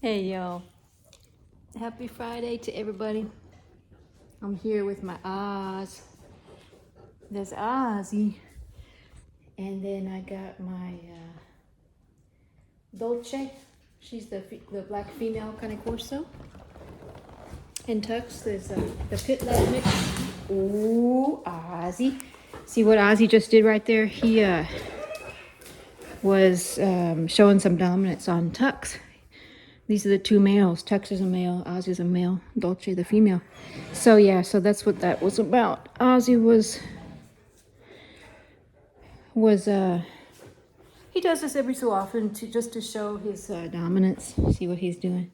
Hey y'all, happy Friday to everybody. I'm here with my Oz. There's Ozzy. And then I got my Dolce. She's the black female cane corso. In Tux, there's the pit lab mix. Ooh, Ozzy. See what Ozzy just did right there? He was showing some dominance on Tux. These are the two males. Tux is a male, Ozzy's a male, Dolce the female. So yeah, so that's what that was about. Ozzy was he does this every so often just to show his dominance. See what he's doing.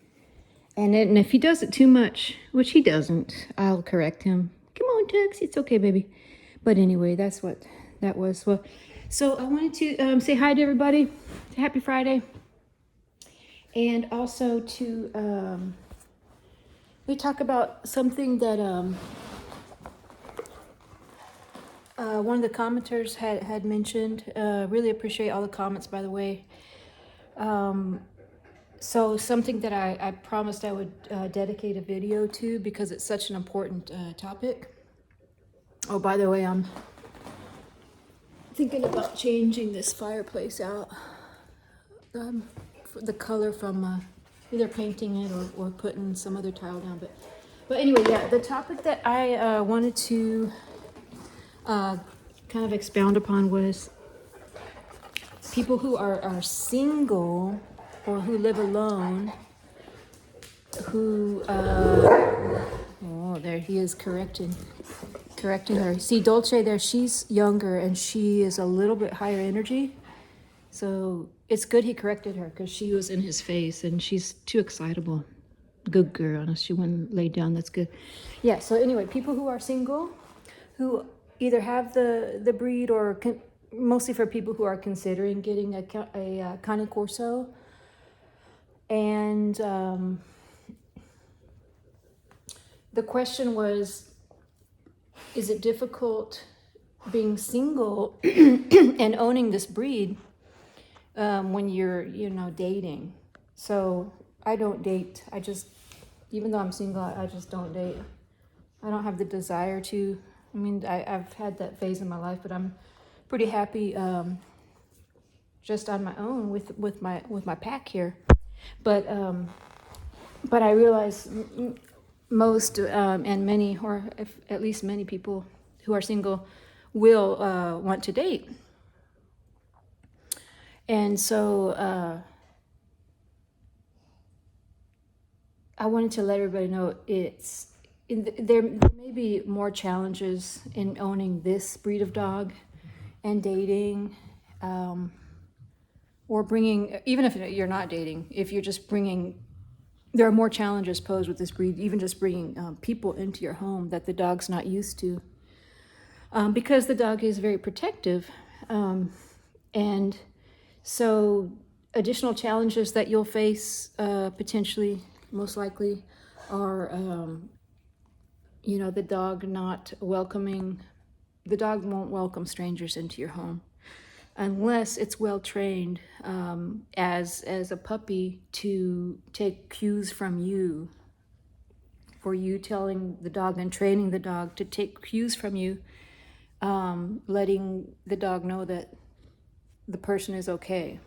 And if he does it too much, which he doesn't, I'll correct him. Come on, Tux, it's okay, baby. But anyway, that's what that was. Well, so I wanted to say hi to everybody. Happy Friday. And also to we talk about something that one of the commenters had mentioned. Really appreciate all the comments, by the way. So something that I promised I would dedicate a video to because it's such an important topic. Oh, by the way, I'm thinking about changing this fireplace out. The color from either painting it or putting some other tile down. But anyway, yeah, the topic that I wanted to kind of expound upon was people who are single or who live alone, who oh, there he is correcting her. See Dolce there, she's younger and she is a little bit higher energy, so it's good he corrected her because she was in his face and she's too excitable. Good girl. She went and laid down. That's good. Yeah, so anyway, people who are single, who either have the breed or mostly for people who are considering getting a cane corso. And the question was, is it difficult being single and owning this breed when you're, dating? So I don't date. Even though I'm single, I just don't date. I don't have the desire to. I mean, I've had that phase in my life, but I'm pretty happy just on my own with my pack here. But I realize most and many, or at least many people who are single will want to date. And so I wanted to let everybody know there may be more challenges in owning this breed of dog and dating, or bringing, even if you're not dating, if you're just bringing, there are more challenges posed with this breed, even just bringing people into your home that the dog's not used to, because the dog is very protective. And so additional challenges that you'll face potentially, most likely, are the dog not welcoming. The dog won't welcome strangers into your home unless it's well trained as a puppy to take cues from you, for you telling the dog and training the dog to take cues from you, letting the dog know that the person is okay.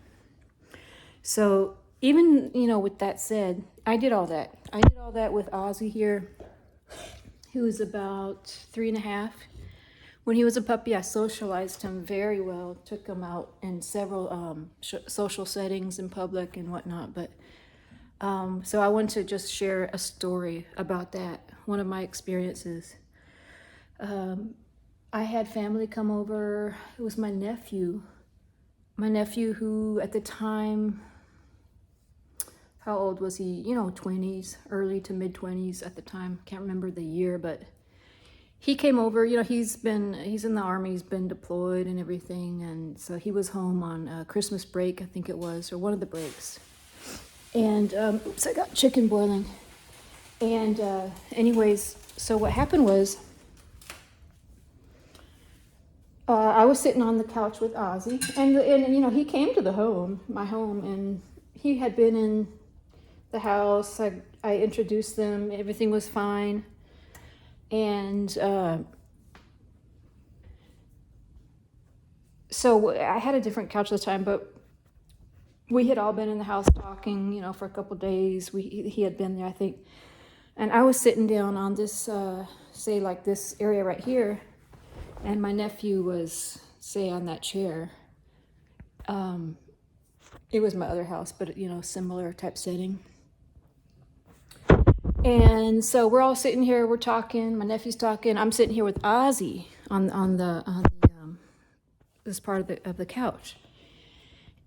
So even, with that said, I did all that. I did all that with Ozzy here, who was about 3.5. When he was a puppy, I socialized him very well, took him out in several social settings in public and whatnot. But so I want to just share a story about that, one of my experiences. I had family come over. It was my nephew who at the time, how old was he? 20s, early to mid 20s at the time. Can't remember the year, but he came over. He's in the Army, he's been deployed and everything, and so he was home on Christmas break, I think it was, or one of the breaks. And oops, I got chicken boiling. And anyways, so what happened was, I was sitting on the couch with Ozzy, and he came to my home, and he had been in the house. I introduced them. Everything was fine. And so I had a different couch at the time, but we had all been in the house talking, you know, for a couple of days. He had been there, I think. And I was sitting down on this, say like this area right here. And my nephew was, say, on that chair. It was my other house, but, you know, similar type setting. And so we're all sitting here, we're talking, my nephew's talking. I'm sitting here with Ozzy on this part of the couch.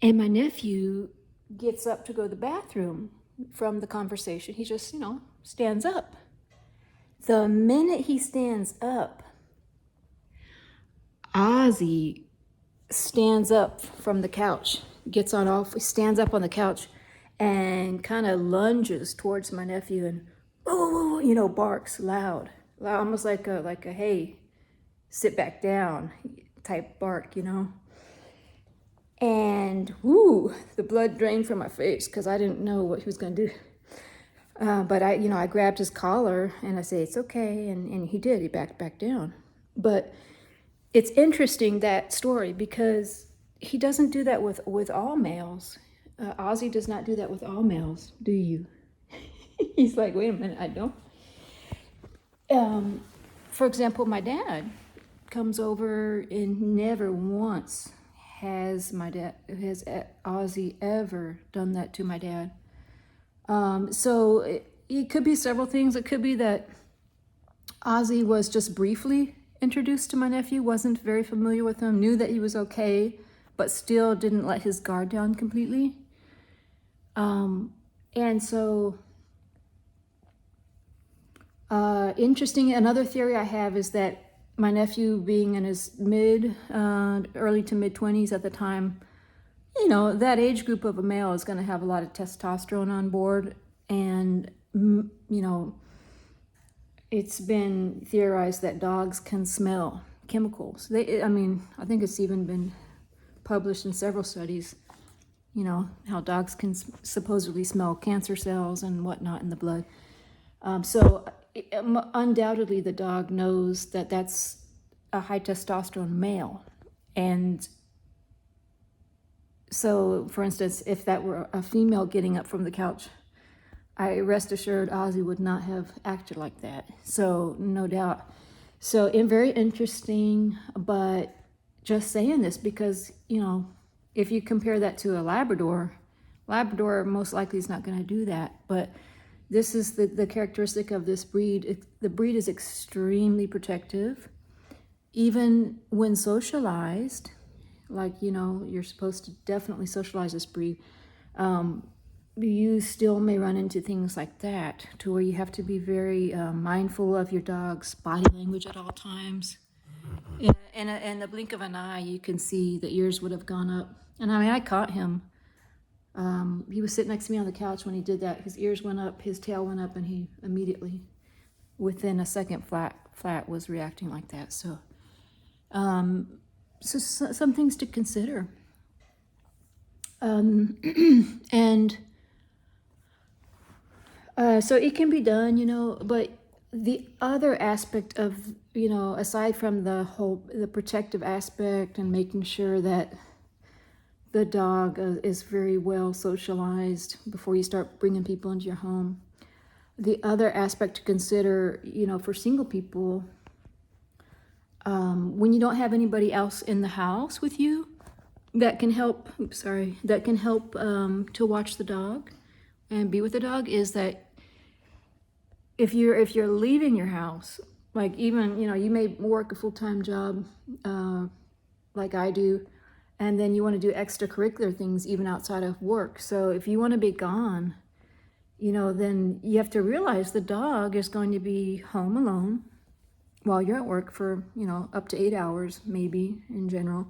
And my nephew gets up to go to the bathroom from the conversation. He just, you know, stands up. The minute he stands up, Ozzy stands up from the couch, stands up on the couch and kind of lunges towards my nephew and, oh, you know, barks loud, almost like a hey, sit back down type bark, you know. And whoo, the blood drained from my face because I didn't know what he was going to do. But I grabbed his collar and I say, it's okay. And he did, he backed back down. But it's interesting, that story, because he doesn't do that with all males. Ozzy does not do that with all males, do you? He's like, wait a minute, I don't. For example, my dad comes over and never once has Ozzy ever done that to my dad. So it could be several things. It could be that Ozzy was just briefly introduced to my nephew, wasn't very familiar with him, knew that he was okay, but still didn't let his guard down completely. And so, interesting, another theory I have is that my nephew, being in his early to mid 20s at the time, you know, that age group of a male is going to have a lot of testosterone on board. And, you know, it's been theorized that dogs can smell chemicals. I think it's even been published in several studies, you know, how dogs can supposedly smell cancer cells and whatnot in the blood. So undoubtedly the dog knows that that's a high testosterone male. And so, for instance, if that were a female getting up from the couch, I rest assured Ozzy would not have acted like that. So, no doubt. So, very interesting, but just saying this because, you know, if you compare that to a Labrador most likely is not going to do that. But this is the characteristic of this breed. The breed is extremely protective. Even when socialized, like, you know, you're supposed to definitely socialize this breed, you still may run into things like that, to where you have to be very mindful of your dog's body language at all times. In the blink of an eye, you can see the ears would have gone up. And I mean, I caught him. He was sitting next to me on the couch when he did that. His ears went up, his tail went up, and he immediately, within a second flat, was reacting like that. So, some things to consider. And so it can be done, you know, but the other aspect of, you know, aside from the protective aspect and making sure that the dog is very well socialized before you start bringing people into your home, the other aspect to consider, you know, for single people, when you don't have anybody else in the house with you that can help, to watch the dog and be with the dog, is that if you're leaving your house, like, even, you know, you may work a full-time job like I do, and then you want to do extracurricular things even outside of work. So if you want to be gone, you know, then you have to realize the dog is going to be home alone while you're at work for, you know, up to 8 hours, maybe, in general.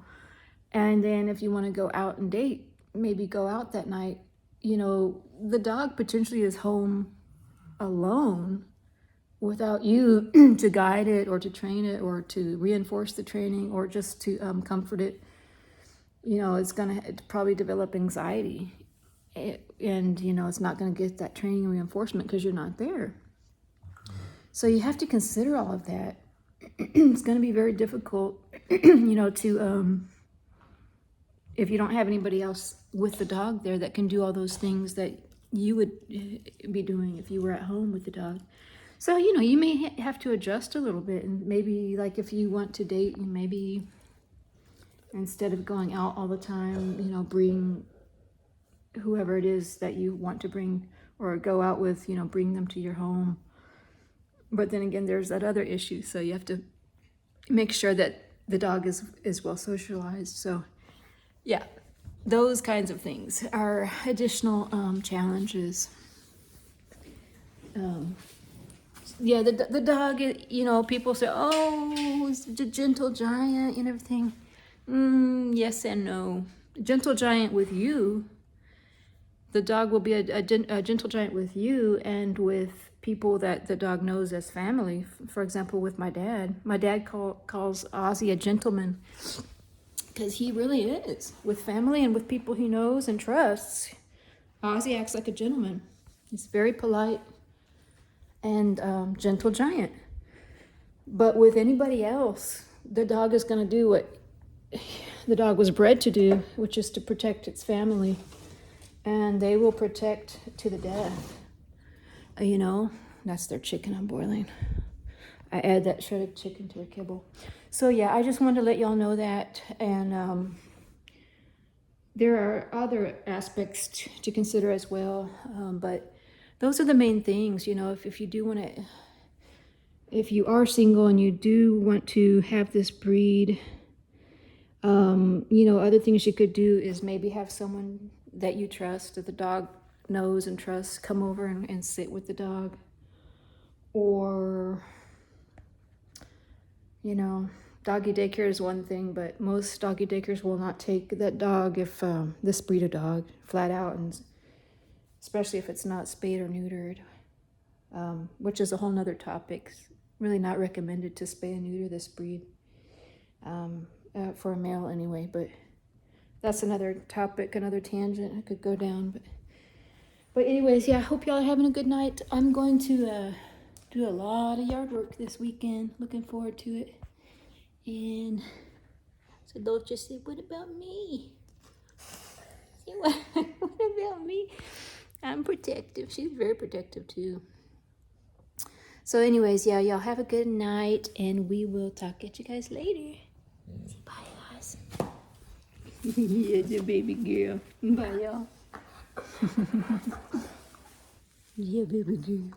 And then if you want to go out and date, maybe go out that night, you know, the dog potentially is home alone without you to guide it or to train it or to reinforce the training or just to comfort it. You know, it's going to probably develop anxiety. and you know, it's not going to get that training and reinforcement because you're not there. So you have to consider all of that. It's going to be very difficult, you know, to if you don't have anybody else with the dog there that can do all those things that you would be doing if you were at home with the dog. So, you know, you may have to adjust a little bit, and maybe like if you want to date, you maybe instead of going out all the time, you know, bring whoever it is that you want to bring or go out with, you know, bring them to your home. But then again, there's that other issue. So you have to make sure that the dog is well socialized. So yeah, those kinds of things are additional challenges. Yeah, the dog, you know, people say, oh, it's a gentle giant and everything. Yes and no. Gentle giant with you. The dog will be a gentle giant with you and with people that the dog knows as family. For example, with my dad. My dad calls Ozzy a gentleman because he really is. With family and with people he knows and trusts, Ozzy acts like a gentleman. He's very polite and gentle giant. But with anybody else, the dog is going to do what the dog was bred to do, which is to protect its family. And they will protect to the death. You know, that's their chicken I'm boiling. I add that shredded chicken to a kibble. So yeah, I just wanted to let y'all know that. And there are other aspects to consider as well. But those are the main things, you know, if you do want to, if you are single and you do want to have this breed, you know, other things you could do is maybe have someone that you trust, that the dog knows and trusts, come over and sit with the dog. Or, you know, doggy daycare is one thing, but most doggy daycares will not take that dog if this breed of dog, flat out, and especially if it's not spayed or neutered, which is a whole nother topic. Really not recommended to spay and neuter this breed, for a male anyway, but that's another topic, another tangent I could go down. But anyways, yeah, I hope y'all are having a good night. I'm going to do a lot of yard work this weekend. Looking forward to it. And so don't just say, what about me? Say, what about me? I'm protective. She's very protective too. So anyways, yeah, y'all have a good night, and we will talk at you guys later. Say bye, guys. Yeah, the baby girl. Bye, y'all. Yeah, baby girl.